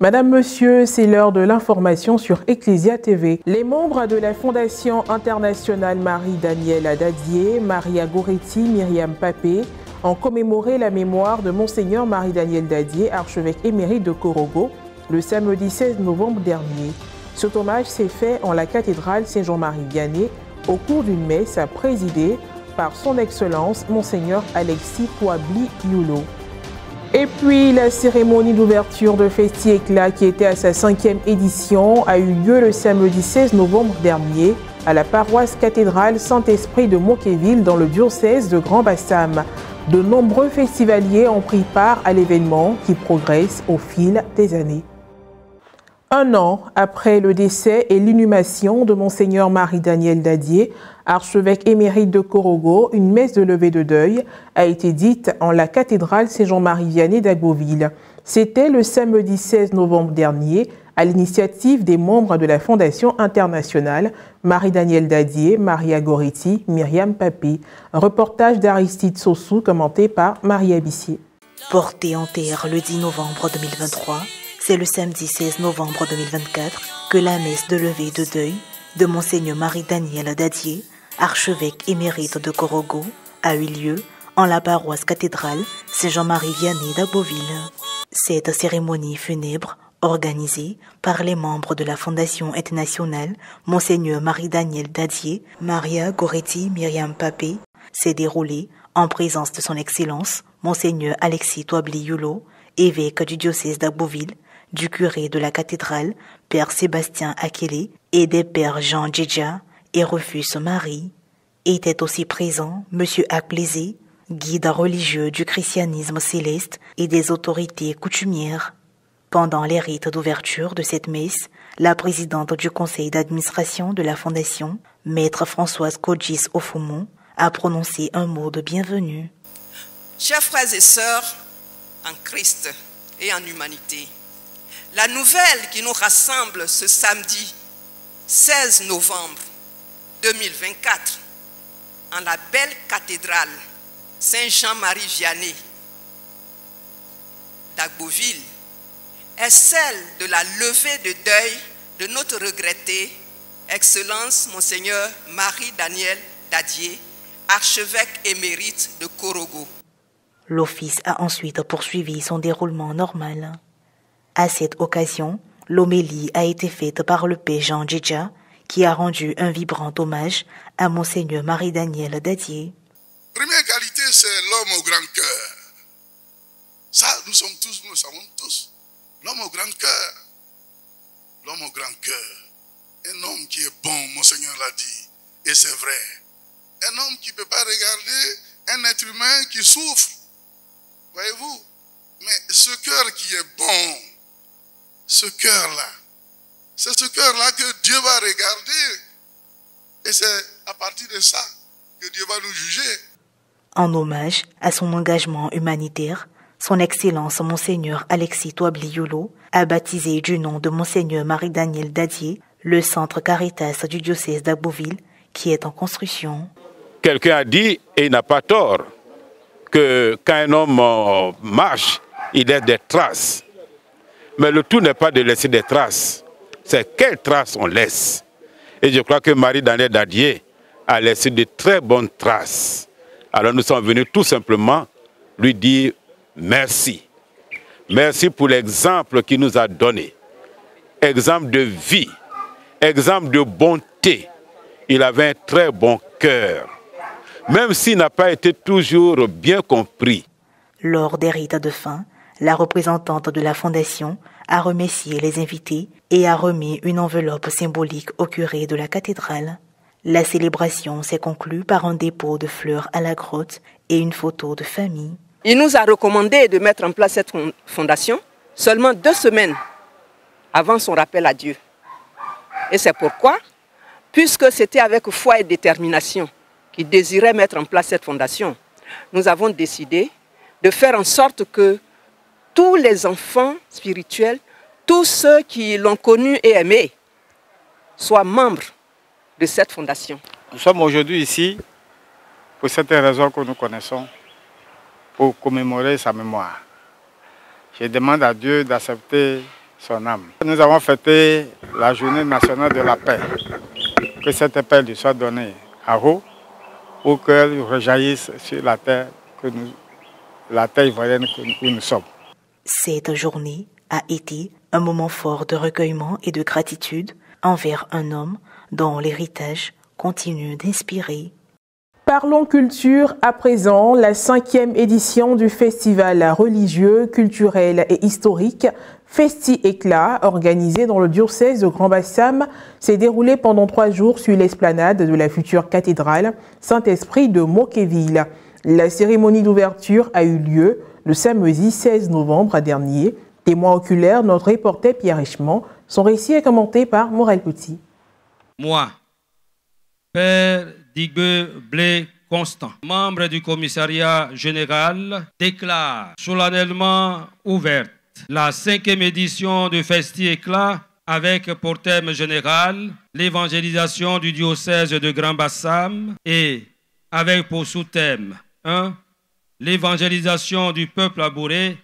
Madame, Monsieur, c'est l'heure de l'information sur Ecclesia TV. Les membres de la Fondation internationale Marie-Danielle Dadié, Maria Goretti, Myriam Papé ont commémoré la mémoire de Monseigneur Marie-Danielle Dadié, archevêque émérite de Korogo, le samedi 16 novembre dernier. Cet hommage s'est fait en la cathédrale Saint-Jean-Marie Vianney au cours d'une messe présidée par son Excellence Monseigneur Alexis Kouabli-Yulo. Et puis, la cérémonie d'ouverture de Festi Éclat, qui était à sa 5e édition, a eu lieu le samedi 16 novembre dernier à la paroisse cathédrale Saint-Esprit de Moquéville dans le diocèse de Grand-Bassam. De nombreux festivaliers ont pris part à l'événement qui progresse au fil des années. Un an après le décès et l'inhumation de Monseigneur Marie-Danielle Dadié, archevêque émérite de Korogo, une messe de levée de deuil a été dite en la cathédrale Saint-Jean-Marie Vianney d'Agboville. C'était le samedi 16 novembre dernier, à l'initiative des membres de la Fondation internationale Marie-Danielle Dadié, Maria Goretti, Myriam Papé. Un reportage d'Aristide Sossou commenté par Maria Bissier. Porté en terre le 10 novembre 2023, c'est le samedi 16 novembre 2024 que la messe de levée de deuil de Monseigneur Marie-Danielle Dadié, archevêque émérite de Korogo, a eu lieu en la paroisse cathédrale Saint-Jean-Marie Vianney d'Agboville. Cette cérémonie funèbre, organisée par les membres de la Fondation internationale Monseigneur Marie-Danielle Dadié, Maria Goretti, Myriam Papé, s'est déroulée en présence de son Excellence Monseigneur Alexis Kouabli-Yulo, évêque du diocèse d'Agboville, du curé de la cathédrale, Père Sébastien Akele, et des pères Jean Djedja et Rufus Marie. Étaient aussi présents M. Akplezé, guide religieux du christianisme céleste et des autorités coutumières. Pendant les rites d'ouverture de cette messe, la présidente du conseil d'administration de la Fondation, Maître Françoise Kodjis Ofoumon, a prononcé un mot de bienvenue. Chers frères et sœurs, en Christ et en humanité, la nouvelle qui nous rassemble ce samedi 16 novembre 2024 en la belle cathédrale Saint-Jean-Marie Vianney d'Agboville est celle de la levée de deuil de notre regretté Excellence Monseigneur Marie-Danielle Dadié, archevêque émérite de Korogo. L'office a ensuite poursuivi son déroulement normal. À cette occasion, l'homélie a été faite par le père Jean Djedja, qui a rendu un vibrant hommage à Monseigneur Marie-Danielle Dadié. Première qualité, c'est l'homme au grand cœur. Ça, nous le savons tous. L'homme au grand cœur. L'homme au grand cœur. Un homme qui est bon, Monseigneur l'a dit. Et c'est vrai. Un homme qui ne peut pas regarder un être humain qui souffre. Voyez-vous? Mais ce cœur qui est bon, ce cœur-là, c'est ce cœur-là que Dieu va regarder. Et c'est à partir de ça que Dieu va nous juger. En hommage à son engagement humanitaire, son Excellence Monseigneur Alexis Kouabli-Yulo a baptisé du nom de Monseigneur Marie-Danielle Dadié le centre Caritas du diocèse d'Agboville qui est en construction. Quelqu'un a dit, et il n'a pas tort, que quand un homme marche, il laisse des traces. Mais le tout n'est pas de laisser des traces, c'est quelles traces on laisse. Et je crois que Marie-Danielle Dadié a laissé de très bonnes traces. Alors nous sommes venus tout simplement lui dire merci. Merci pour l'exemple qu'il nous a donné. Exemple de vie, exemple de bonté. Il avait un très bon cœur, même s'il n'a pas été toujours bien compris. Lors des rites de fin, la représentante de la Fondation a remercié les invités et a remis une enveloppe symbolique au curé de la cathédrale. La célébration s'est conclue par un dépôt de fleurs à la grotte et une photo de famille. Il nous a recommandé de mettre en place cette fondation seulement 2 semaines avant son rappel à Dieu. Et c'est pourquoi, puisque c'était avec foi et détermination qu'il désirait mettre en place cette fondation, nous avons décidé de faire en sorte que tous les enfants spirituels, tous ceux qui l'ont connu et aimé, soient membres de cette fondation. Nous sommes aujourd'hui ici pour cette raison que nous connaissons, pour commémorer sa mémoire. Je demande à Dieu d'accepter son âme. Nous avons fêté la journée nationale de la paix. Que cette paix lui soit donnée à vous, pour qu'elle rejaillisse sur la terre ivoirienne où nous sommes. Cette journée a été un moment fort de recueillement et de gratitude envers un homme dont l'héritage continue d'inspirer. Parlons culture à présent. La 5e édition du festival religieux, culturel et historique Festi Éclat, organisé dans le diocèse de Grand-Bassam, s'est déroulé pendant 3 jours sur l'esplanade de la future cathédrale Saint-Esprit de Moquéville. La cérémonie d'ouverture a eu lieu le samedi 16 novembre dernier. Témoin oculaire, notre reporter Pierre Richemont. Son récit est commenté par Morel Petit. Moi, Père Digbe Blé Constant, membre du commissariat général, déclare solennellement ouverte la 5e édition du Festi Éclat avec pour thème général l'évangélisation du diocèse de Grand-Bassam et avec pour sous-thème 1. L'évangélisation du peuple abouré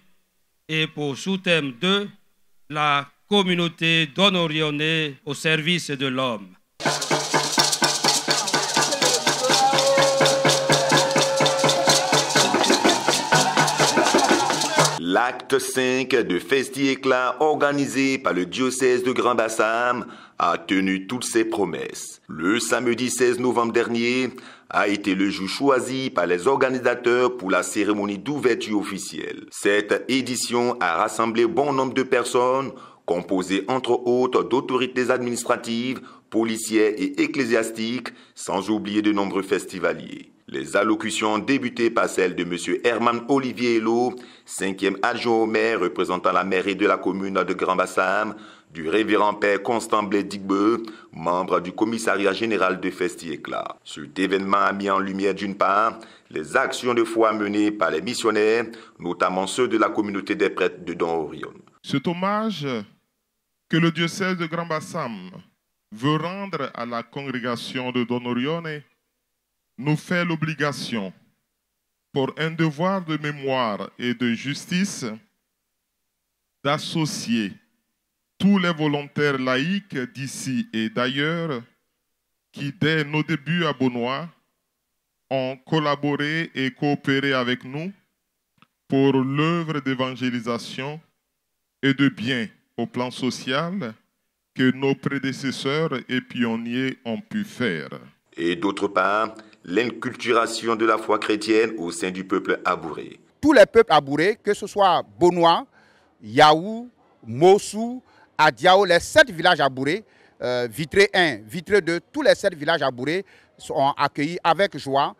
et pour sous-thème 2. La communauté d'Honorionné au service de l'homme. L'acte 5 de Festi Éclat organisé par le diocèse de Grand-Bassam a tenu toutes ses promesses. Le samedi 16 novembre dernier a été le jour choisi par les organisateurs pour la cérémonie d'ouverture officielle. Cette édition a rassemblé bon nombre de personnes, composées entre autres d'autorités administratives, policières et ecclésiastiques, sans oublier de nombreux festivaliers. Les allocutions débutaient par celle de M. Herman Olivier Hello, 5e adjoint au maire représentant la mairie de la commune de Grand-Bassam, du révérend père Constant Blé Digbe, membre du commissariat général de Festi Éclat. Cet événement a mis en lumière d'une part les actions de foi menées par les missionnaires, notamment ceux de la communauté des prêtres de Don Orion. Cet hommage que le diocèse de Grand-Bassam veut rendre à la congrégation de Don Orione nous fait l'obligation, pour un devoir de mémoire et de justice, d'associer tous les volontaires laïcs d'ici et d'ailleurs qui, dès nos débuts à Beaunois, ont collaboré et coopéré avec nous pour l'œuvre d'évangélisation et de bien au plan social que nos prédécesseurs et pionniers ont pu faire. Et d'autre part, l'inculturation de la foi chrétienne au sein du peuple abouré. Tous les peuples abourés, que ce soit Beaunois, Yaou, Mossou, Adiao, les 7 villages abourés, Vitré 1, Vitré 2, tous les 7 villages abourés sont accueillis avec joie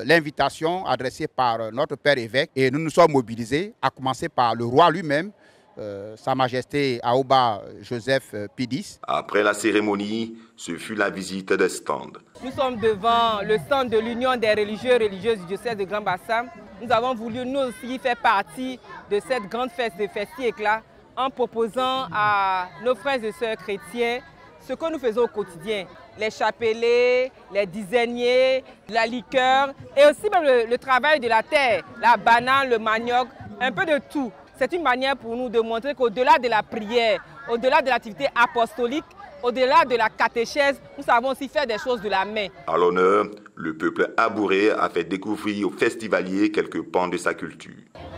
l'invitation adressée par notre père évêque. Et nous nous sommes mobilisés, à commencer par le roi lui-même, Sa Majesté Aouba Joseph Pidis. Après la cérémonie, ce fut la visite des stands. Nous sommes devant le stand de l'Union des religieux et religieuses du diocèse de Grand-Bassam. Nous avons voulu nous aussi faire partie de cette grande fête de Festi Éclat en proposant à nos frères et sœurs chrétiens ce que nous faisons au quotidien. Les chapelets, les dizainiers, la liqueur et aussi même le travail de la terre, la banane, le manioc, un peu de tout. C'est une manière pour nous de montrer qu'au-delà de la prière, au-delà de l'activité apostolique, au-delà de la catéchèse, nous savons aussi faire des choses de la main. À l'honneur, le peuple abouré a fait découvrir aux festivaliers quelques pans de sa culture.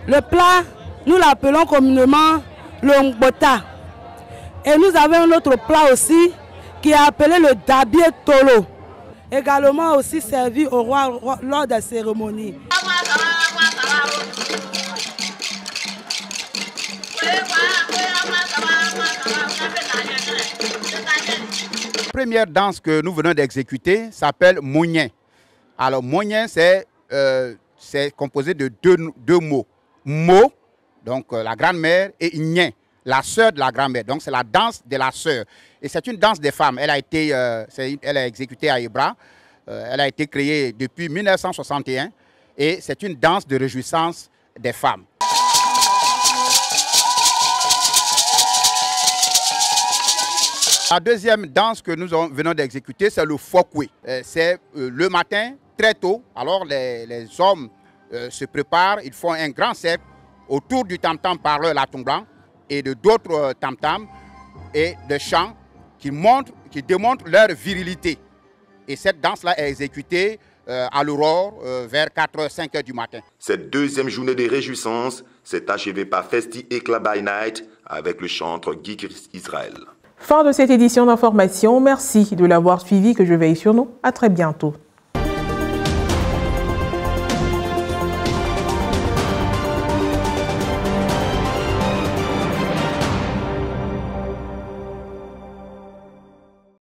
Le plat, nous l'appelons communément le ngbota. Et nous avons un autre plat aussi qui est appelé le dabié tolo, également aussi servi au roi lors des cérémonies. La première danse que nous venons d'exécuter s'appelle Mounien. Alors Mounien, c'est composé de deux mots. Mo, donc la grand-mère, et Nien, la sœur de la grand-mère. Donc c'est la danse de la sœur. Et c'est une danse des femmes. Elle a été exécutée à Ibra. Elle a été créée depuis 1961. Et c'est une danse de réjouissance des femmes. La deuxième danse que nous venons d'exécuter, c'est le fokwe. C'est le matin, très tôt. Alors les hommes se préparent, ils font un grand cercle autour du tam-tam par la tombe blanc et de d'autres tam-tams et de chants qui démontrent leur virilité. Et cette danse-là est exécutée à l'aurore vers 4h, 5h du matin. Cette deuxième journée de réjouissance s'est achevée par Festi Ekla by Night avec le chantre Guy Christ Israël. Fin de cette édition d'information. Merci de l'avoir suivi. Que je veille sur nous. À très bientôt.